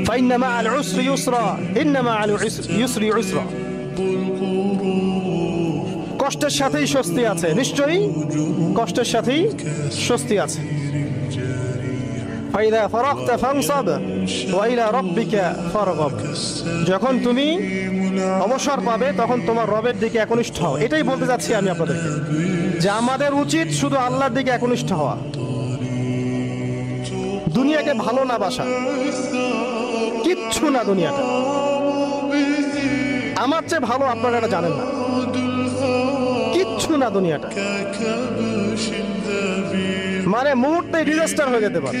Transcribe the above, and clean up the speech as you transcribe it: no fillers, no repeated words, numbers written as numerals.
ফাইন্না মাআল উসরি ইউসরা ইন্না মাআল ইউসরি ইউসরা। কষ্টের সাথেই স্বস্তি আছে, নিশ্চয়ই কষ্টের সাথেই স্বস্তি আছে। ফাইদা ফারাগতা ফানসাব ওয়া ইলা রাব্বিকা ফারগাব। যখন তুমি অবসর পাবে তখন তোমার রবের দিকে একনিষ্ঠ হও। এটাই বলতে যাচ্ছি আমি আপনাদেরকে, যে আমাদের উচিত শুধু আল্লাহর দিকে একনিষ্ঠ হওয়া, দুনিয়াকে ভালো না বাসা, কিচ্ছু না দুনিয়াটা। আমার চেয়ে ভালো আপনারা এটা জানেন না, কিচ্ছু না দুনিয়াটা। মানে মুহূর্তে ডিজাস্টার হয়ে যেতে পারে।